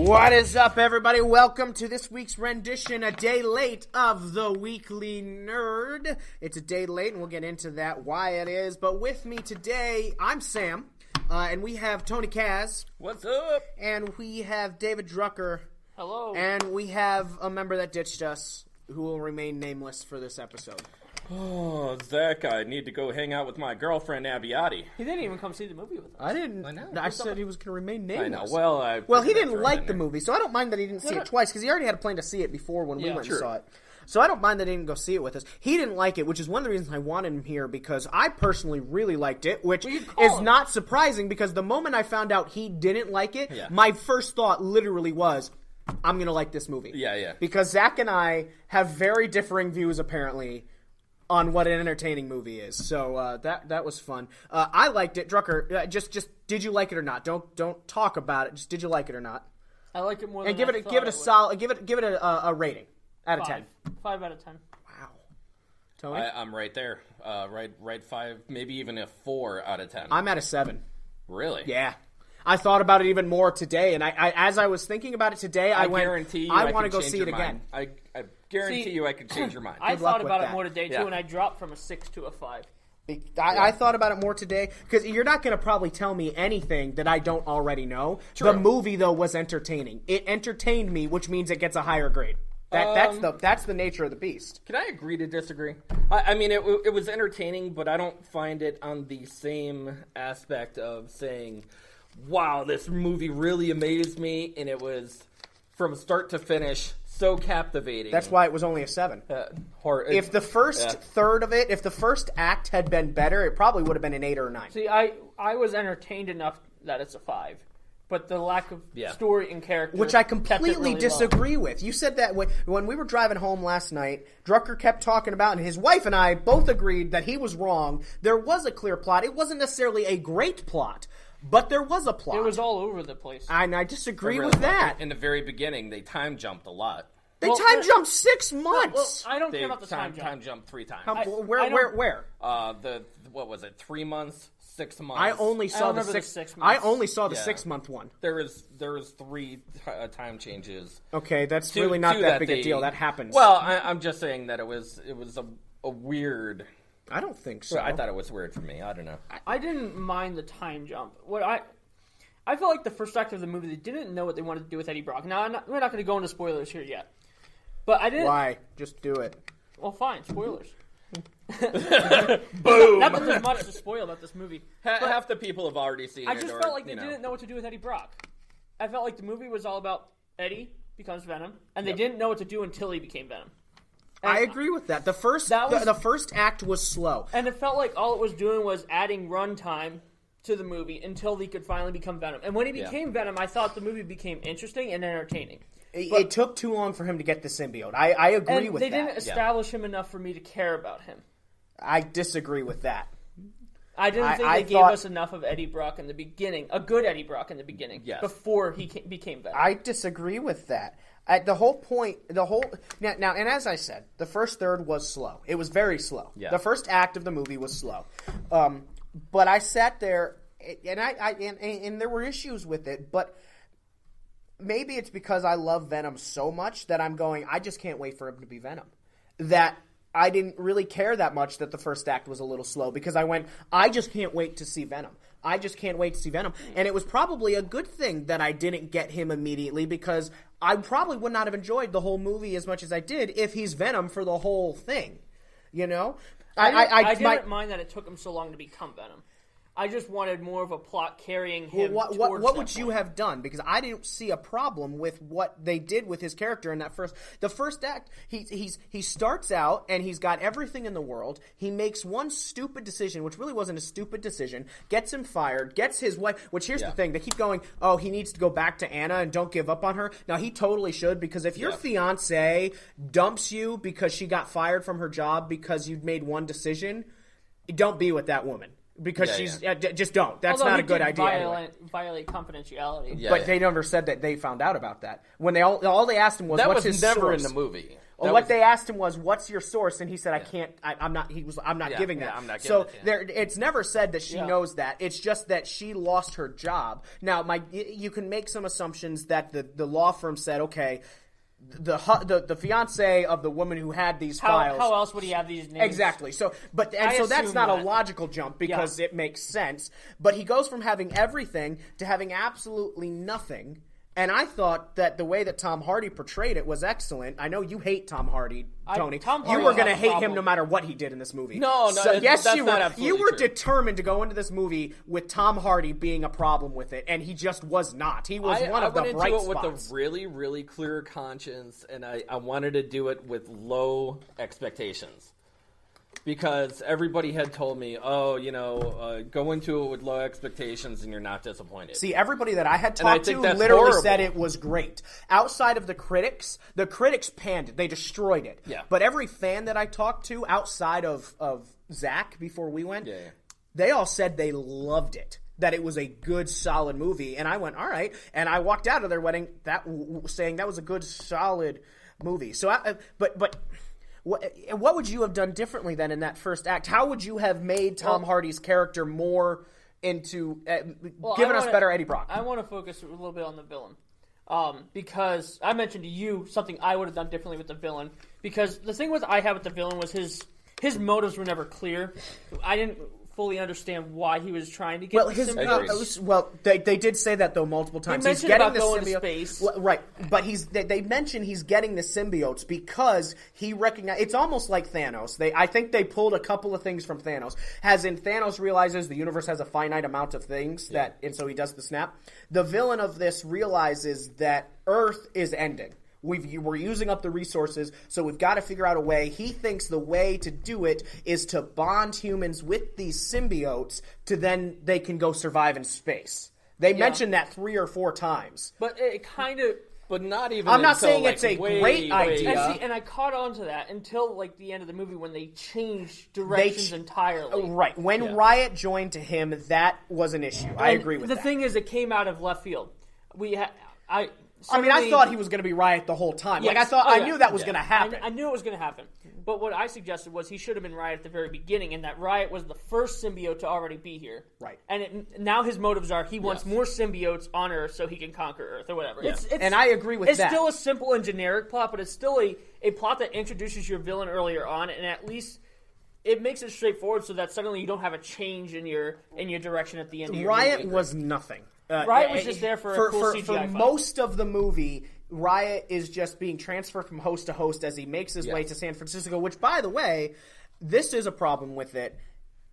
What is up, everybody? Welcome to this week's rendition, a day late, of the Weekly Nerd. It's a day late, and we'll get into that, why it is. But with me today, I'm Sam, and we have Tony Kaz. What's up? And we have David Drucker. Hello. And we have a member that ditched us, who will remain nameless for this episode. Oh, Zach, I need to go hang out with my girlfriend, Abiyati. He didn't even come see the movie with us. I didn't. I know. I said he was going to remain nameless. I know. Well, he didn't like the movie, so I don't mind that he didn't see it twice, because he already had a plan to see it before when we went and saw it. So I don't mind that he didn't go see it with us. He didn't like it, which is one of the reasons I wanted him here, because I personally really liked it, which is not surprising, because the moment I found out he didn't like it, my first thought literally was, I'm going to like this movie. Yeah. Because Zach and I have very differing views, apparently, on what an entertaining movie is. So that was fun. I liked it. Drucker, just did you like it or not? Don't talk about it. Just did you like it or not? I liked it more than and give it a solid give it a rating out of 10. 5 out of 10. Wow. Tony, I'm right there. Right 5, maybe even a 4 out of 10. I'm at a 7. Really? Yeah. I thought about it even more today, and I as I was thinking about it today, I went, guarantee you I want to go see it again. I guarantee you I could change your mind. I thought about it more today, too, Yeah. and I dropped from a 6 to a 5. I thought about it more today, because you're not going to probably tell me anything that I don't already know. True. The movie, though, was entertaining. It entertained me, which means it gets a higher grade. That's the nature of the beast. Can I agree to disagree? I mean, it was entertaining, but I don't find it on the same aspect of saying, wow, this movie really amazed me, and it was, from start to finish, so captivating. That's why it was only a 7. If the first third of it, if the first act had been better, it probably would have been an 8 or a 9. See, I was entertained enough that it's a 5. But the lack of story and character, which I completely really disagree with. You said that when we were driving home last night, Drucker kept talking about, and his wife and I both agreed that he was wrong. There was a clear plot. It wasn't necessarily a great plot, but there was a plot. It was all over the place. And I disagree with that. In the very beginning, they time jumped a lot. They time jumped 6 months. Well, I don't care about the time jump. Time jumped 3 times. Where? What was it? 3 months, 6 months. I only saw the 6 months. I only saw the 6-month one. There was 3 time changes. Okay, that's really not that big a deal. That happens. Well, I'm just saying that it was a weird. I don't think so. I thought it was weird for me. I don't know. I didn't mind the time jump. I felt like the first act of the movie, they didn't know what they wanted to do with Eddie Brock. Now, we're not going to go into spoilers here yet. But I didn't... Why? Just do it. Well, fine. Spoilers. Boom! Not that there's much to spoil about this movie. Half the people have already seen it. I just felt like they didn't know what to do with Eddie Brock. I felt like the movie was all about Eddie becomes Venom, and they didn't know what to do until he became Venom. And I agree with that. The first act was slow. And it felt like all it was doing was adding runtime to the movie until he could finally become Venom. And when he became Venom, I thought the movie became interesting and entertaining. It took too long for him to get the symbiote. I agree with that. They didn't establish him enough for me to care about him. I disagree with that. I didn't think they gave us enough of Eddie Brock in the beginning, a good Eddie Brock in the beginning, before he became Venom. I disagree with that. At the whole point, now, and as I said, the first third was slow. It was very slow. Yeah. The first act of the movie was slow. But I sat there, and there were issues with it, but maybe it's because I love Venom so much that I'm going, I just can't wait for him to be Venom. That I didn't really care that much that the first act was a little slow, because I went, I just can't wait to see Venom. I just can't wait to see Venom. And it was probably a good thing that I didn't get him immediately, because I probably would not have enjoyed the whole movie as much as I did if he's Venom for the whole thing. You know? I didn't mind that it took him so long to become Venom. I just wanted more of a plot carrying him. What would you have done? Because I didn't see a problem with what they did with his character in that the first act. He starts out and he's got everything in the world. He makes one stupid decision, which really wasn't a stupid decision. Gets him fired. Gets his wife. Which here's the thing: they keep going. Oh, he needs to go back to Anna and don't give up on her. Now he totally should, because if your fiance dumps you because she got fired from her job because you'd made one decision, don't be with that woman. because she's just don't. That's Although not a good idea. Anyway. Violate confidentiality. But they never said that they found out about that. When they all they asked him was, that "What's was his never source?" in the movie. What they asked him was, "What's your source?" And he said, "I can't. I'm not." He was, "I'm not giving that." I'm not giving so it, there, it's never said that she knows that. It's just that she lost her job. Now, you can make some assumptions that the law firm said, "Okay, the fiance of the woman who had these files." How else would he have these names? Exactly. So that's not a logical jump because it makes sense. But he goes from having everything to having absolutely nothing. And I thought that the way that Tom Hardy portrayed it was excellent. I know you hate Tom Hardy, Tony. You were going to hate him no matter what he did in this movie. No, yes, you were. You were true. determined to go into this movie with Tom Hardy being a problem with it, and he just was not. He was one of the bright spots. I went into it with a really, really clear conscience, and I wanted to do it with low expectations. Because everybody had told me, go into it with low expectations and you're not disappointed. See, everybody that I had talked to literally said it was great. Outside of the critics panned it. They destroyed it. Yeah. But every fan that I talked to outside of Zach before we went, they all said they loved it. That it was a good, solid movie. And I went, all right. And I walked out of their wedding saying that was a good, solid movie. So, but what would you have done differently then in that first act? How would you have made Tom Hardy's character more into giving us better Eddie Brock? I want to focus a little bit on the villain. Because I mentioned to you something I would have done differently with the villain. Because the thing I had with the villain was his motives were never clear. I didn't fully understand why he was trying to get the symbiote. They did say that though multiple times. He's getting the going to space, right? But they mentioned he's getting the symbiotes because he recognized. It's almost like Thanos. I think they pulled a couple of things from Thanos. As in, Thanos realizes the universe has a finite amount of things and so he does the snap. The villain of this realizes that Earth is ending. We're using up the resources, so we've got to figure out a way. He thinks the way to do it is to bond humans with these symbiotes to then they can go survive in space. They mentioned that 3 or 4 times. But it kind of... But not even I'm not saying it's a great idea. And I caught on to that until the end of the movie when they changed directions entirely. Right. When Riot joined to him, that was an issue. I agree with that. The thing is, it came out of left field. I thought he was going to be Riot the whole time. Yes. I knew that was going to happen. I knew it was going to happen. But what I suggested was he should have been Riot at the very beginning, and that Riot was the first symbiote to already be here. Right. And now his motives are he wants more symbiotes on Earth so he can conquer Earth or whatever. Yeah. And I agree with that. It's still a simple and generic plot, but it's still a plot that introduces your villain earlier on, and at least it makes it straightforward so that suddenly you don't have a change in your direction at the end of your movie. Riot was nothing. Riot was just there for a cool CGI for fight. most of the movie, Riot is just being transferred from host to host as he makes his way to San Francisco, which, by the way, this is a problem with it.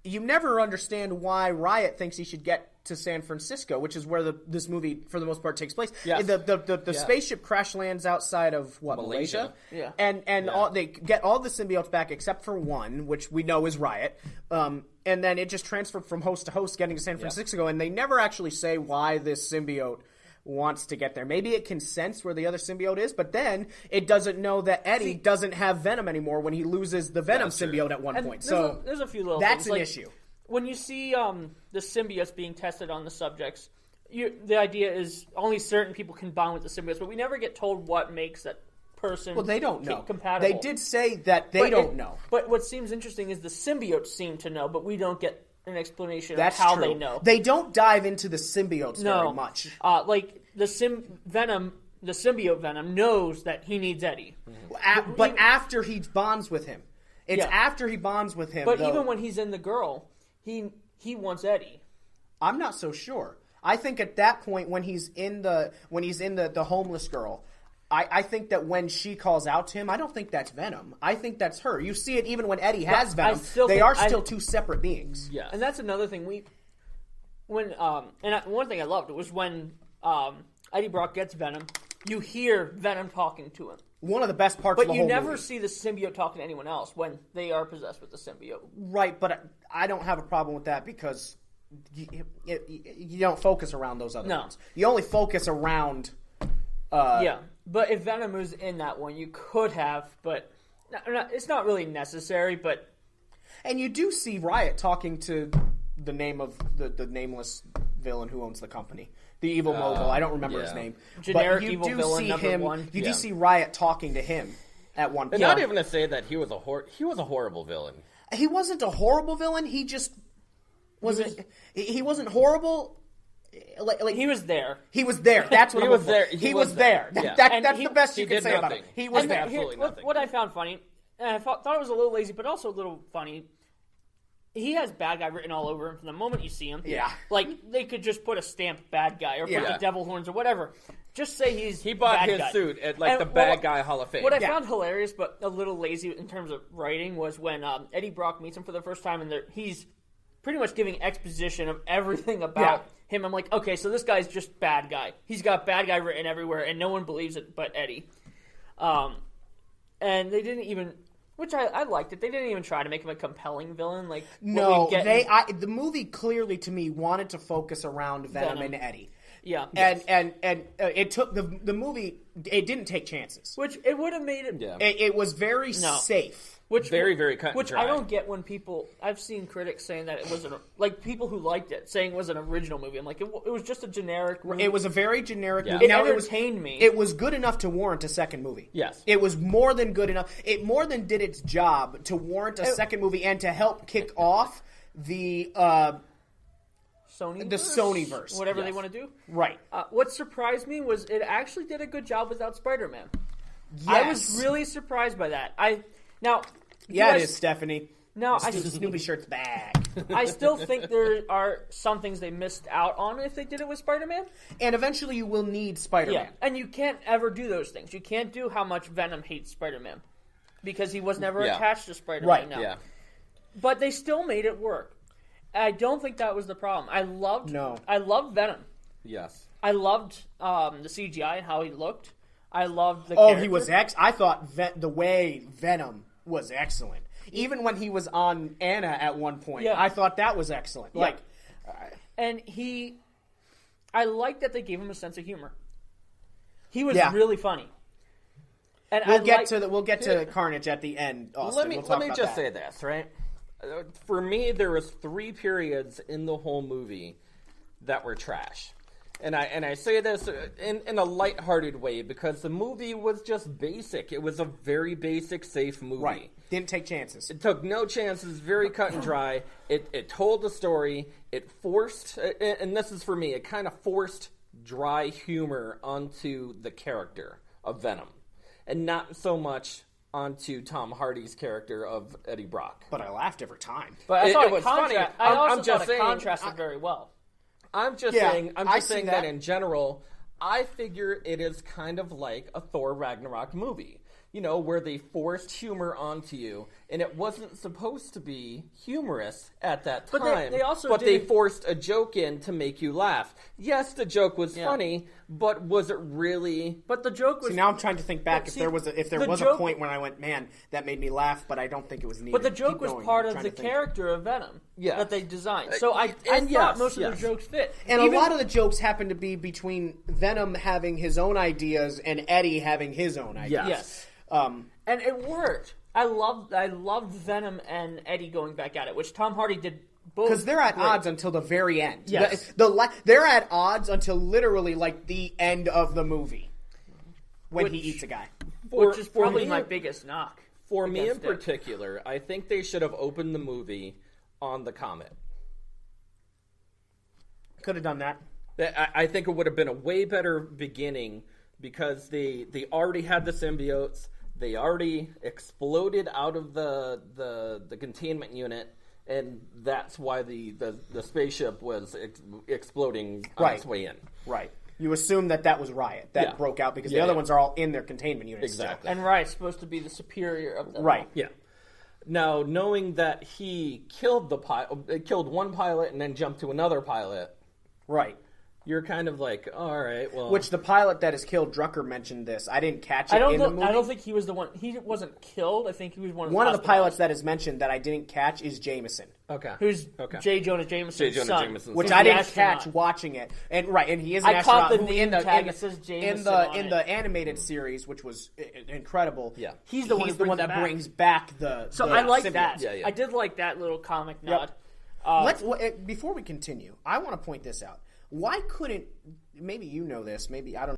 You never understand why Riot thinks he should get to San Francisco, which is where this movie, for the most part, takes place. Yes. The spaceship crash lands outside of, Malaysia? Yeah. And they get all the symbiotes back except for one, which we know is Riot. And then it just transferred from host to host, getting to San Francisco, and they never actually say why this symbiote wants to get there. Maybe it can sense where the other symbiote is, but then it doesn't know that Eddie doesn't have Venom anymore when he loses the Venom symbiote at one point. So there's a few little that's things. an issue. When you see the symbiotes being tested on the subjects, the idea is only certain people can bond with the symbiotes, but we never get told what makes that person they don't know. Compatible. They did say that they don't know. But what seems interesting is the symbiotes seem to know, but we don't get an explanation That's of how true. they know. They don't dive into the symbiotes very much. The symbiote Venom knows that he needs Eddie. But after he bonds with him. It's after he bonds with him. But even when he's in the girl, he wants Eddie. I'm not so sure. I think at that point when he's in the homeless girl, I think that when she calls out to him, I don't think that's Venom. I think that's her. You see it even when Eddie has Venom. They are still two separate beings. Yeah, and that's another thing. One thing I loved was when Eddie Brock gets Venom, you hear Venom talking to him. One of the best parts of the whole movie. But you never see the symbiote talking to anyone else when they are possessed with the symbiote. Right, but I don't have a problem with that because you don't focus around those other ones. You only focus around... But if Venom was in that one, you could have, but it's not really necessary, but... And you do see Riot talking to the name of the nameless villain who owns the company. The evil mogul. I don't remember his name. Generic but you evil do villain see number him, one. You do see Riot talking to him at one point. And not even to say that he was a horrible villain. He wasn't a horrible villain. He just wasn't. He wasn't horrible. Like he was there. He was there. That's what he was there. He was there. Yeah. That's the best you can say about him. He was there. Absolutely nothing. What I found funny, and I thought it was a little lazy, but also a little funny. He has bad guy written all over him from the moment you see him. Yeah. Like, they could just put a stamped bad guy or put the devil horns or whatever. Just say he bought bad his guy. suit at, like, the Bad Guy Hall of Fame. What I found hilarious, but a little lazy in terms of writing, was when Eddie Brock meets him for the first time, and he's pretty much giving exposition of everything about him. I'm like, okay, so this guy's just bad guy. He's got bad guy written everywhere, and no one believes it but Eddie. And they didn't even... Which I liked it. They didn't even try to make him a compelling villain. Like no, the movie clearly to me wanted to focus around Venom and Eddie. Yeah, and it took the movie. It didn't take chances. Which it would have made it. Yeah. It was very safe. Which very cut and Which dry. I don't get when people. I've seen critics saying that it wasn't like people who liked it saying it was an original movie. I'm like it was just a generic movie. It was a very generic movie. It entertained me. It was good enough to warrant a second movie. Yes, it was more than good enough. It more than did its job to warrant a second movie and to help kick off the Sonyverse, whatever they want to do. Right. What surprised me was it actually did a good job without Spider-Man. Yes. I was really surprised by that. It is, Stephanie. No, Snoopy shirt's back. I still think there are some things they missed out on if they did it with Spider-Man. And eventually you will need Spider-Man. Yeah, and you can't ever do those things. You can't do how much Venom hates Spider-Man. Because he was never attached to Spider-Man. Right, now. Yeah. But they still made it work. I don't think that was the problem. I loved Venom. Yes. I loved the CGI and how he looked. I loved the character. He was I thought the way Venom was excellent. Even when he was on Anna at one point, I thought that was excellent. Yeah. I liked that they gave him a sense of humor. He was really funny. And we'll get to Carnage at the end, Austin. Let me just say this, right? For me, there was 3 periods in the whole movie that were trash. And I say this in a lighthearted way because the movie was just basic. It was a very basic, safe movie. Right. Didn't take chances. It took no chances, very cut and dry. It told the story. It forced, and this is for me, it kind of forced dry humor onto the character of Venom. And not so much onto Tom Hardy's character of Eddie Brock. But I laughed every time. But I thought it was funny. I also thought it contrasted very well. I'm just saying that in general, I figure it is kind of like a Thor Ragnarok movie. You know, where they forced humor onto you, and it wasn't supposed to be humorous at that time. But they forced a joke in to make you laugh. Yes, the joke was funny, but was it really? But the joke was. See, now I'm trying to think back if there was a point when I went, man, that made me laugh, but I don't think it was needed. But the joke was part of the character of Venom that they designed. So I thought most of the jokes fit, and a lot of the jokes happened to be between Venom having his own ideas and Eddie having his own ideas. Yes. And it worked. I loved Venom and Eddie going back at it, which Tom Hardy did both. Because they're at odds until the very end. Yes. They're at odds until literally like the end of the movie when he eats a guy. Which is probably my biggest knock. For me in particular, I think they should have opened the movie on the comet. Could have done that. I think it would have been a way better beginning because they already had the symbiotes. They already exploded out of the containment unit, and that's why the spaceship was exploding on its way in. Right. You assume that was Riot that broke out because the other ones are all in their containment units. Exactly. And Riot's supposed to be the superior of them. Right. Yeah. Now, knowing that he killed one pilot and then jumped to another pilot. Right. You're kind of like, all right, well... Which the pilot that is killed, Drucker mentioned this. I didn't catch it in the movie. I don't think he was the one... He wasn't killed. I think he was one of the... One of the pilots that is mentioned that I didn't catch is Jameson. Okay. Who's J. Jonah Jameson's son. Which I didn't catch watching it. And he is an astronaut who in the animated series, which was incredible. Yeah. He's the one that brings back the So I like that. Yeah. I did like that little comic nod. Before we continue, I want to point this out. Why couldn't, maybe you know this, maybe I don't